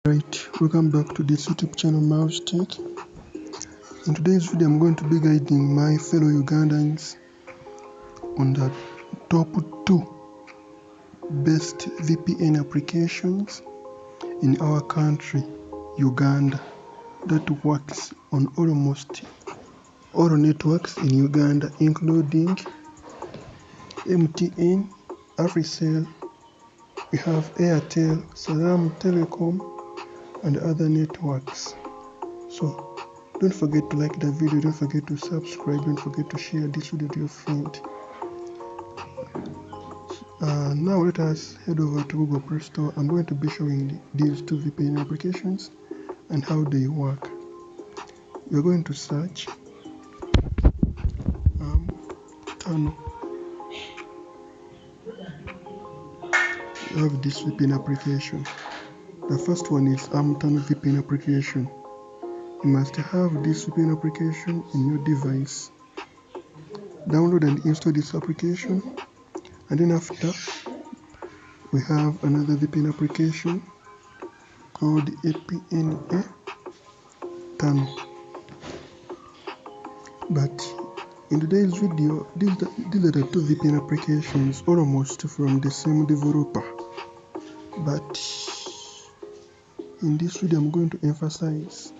Right, welcome back to this YouTube channel Mouse Tech. In today's video I'm going to be guiding my fellow Ugandans on the top 2 best VPN applications in our country, Uganda, that works on almost all networks in Uganda, including MTN, Africell, we have Airtel, Telecom, and other networks. So don't forget to like the video, don't forget to subscribe, don't forget to share this video to your friend. Now let us head over to Google Play Store. I'm going to be showing these 2 VPN applications and how they work. We're going to search Tunnel. We have this VPN application. The first one is Tunnel VPN application. You must have this VPN application in your device. Download and install this application, and then after we have another VPN application called APNA Tunnel. But in today's video, these are the 2 VPN applications almost from the same developer. But in this video I'm going to emphasize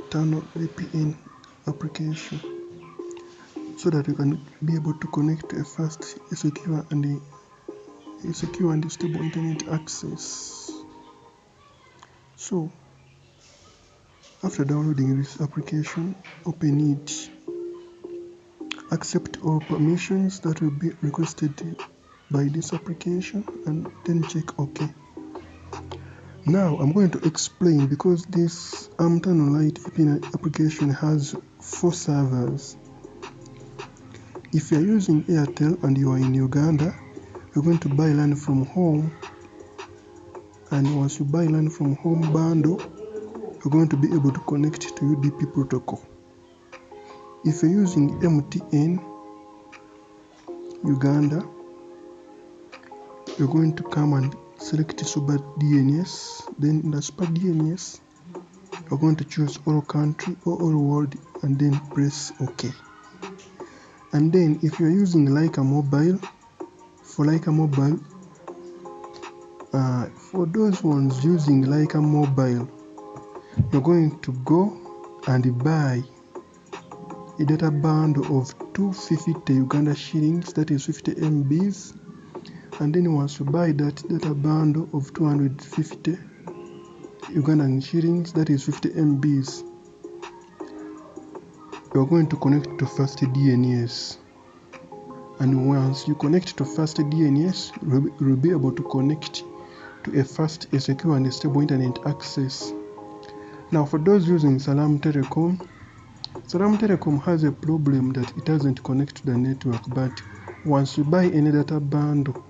Tunnel VPN application, so that you can be able to connect to a fast, secure and stable internet access. So after downloading this application, open it, accept all permissions that will be requested by this application, and then check OK. Now I'm going to explain, because this Tunnel Lite VPN application has 4 servers. If you're using Airtel and you are in Uganda, you're going to buy LAN from home, and once you buy LAN from home bundle, you're going to be able to connect to UDP protocol. If you're using MTN Uganda, you're going to come and select Super DNS. Then in the Super DNS, you're going to choose all country or all world, and then press OK. And then if you're using LycaMobile, for those ones using LycaMobile, you're going to go and buy a data bundle of 250 Uganda shillings, that is 50 MBs. And then once you buy that data bundle of 250 Ugandan shillings, that is 50 MBs, you're going to connect to fast DNS. And once you connect to fast DNS, you'll be able to connect to a fast, secure and stable internet access. Now for those using Telecom has a problem that it doesn't connect to the network. But once you buy any data bundle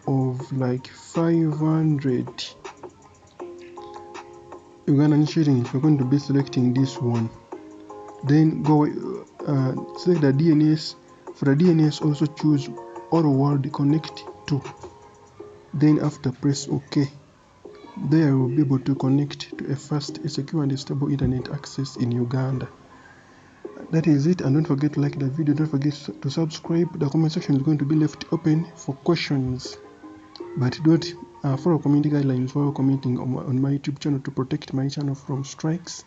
of like 500 Ugandan shillings, you're going to be selecting this one. Then go select the DNS. For the DNS, also choose all world connect to. Then after press OK. There you will be able to connect to a fast, secure and stable internet access in Uganda. That is it, and don't forget to like the video, don't forget to subscribe. The comment section is going to be left open for questions, but don't follow community guidelines while commenting on my YouTube channel to protect my channel from strikes.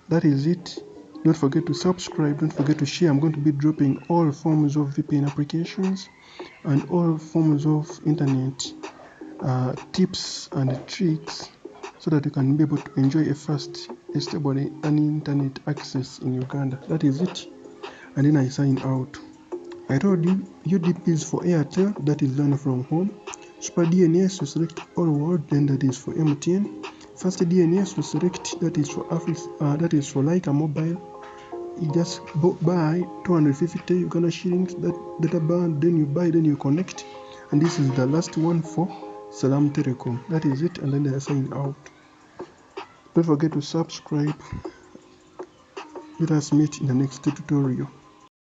That is it. Don't forget to subscribe, don't forget to share. I'm going to be dropping all forms of VPN applications and all forms of internet tips and tricks, so that you can be able to enjoy a fast, stable and internet access in Uganda. That is it, and then I sign out. I told you UDP is for Airtel, that is LAN from home. Super DNS, you select all world, then that is for MTN. Fast DNS, you select, that is for that is for LycaMobile. You just buy 250 Uganda shillings, that data band, then you buy, then you connect. And this is the last one for Telecom. That is it, and then I sign out. Don't forget to subscribe. Let us meet in the next tutorial.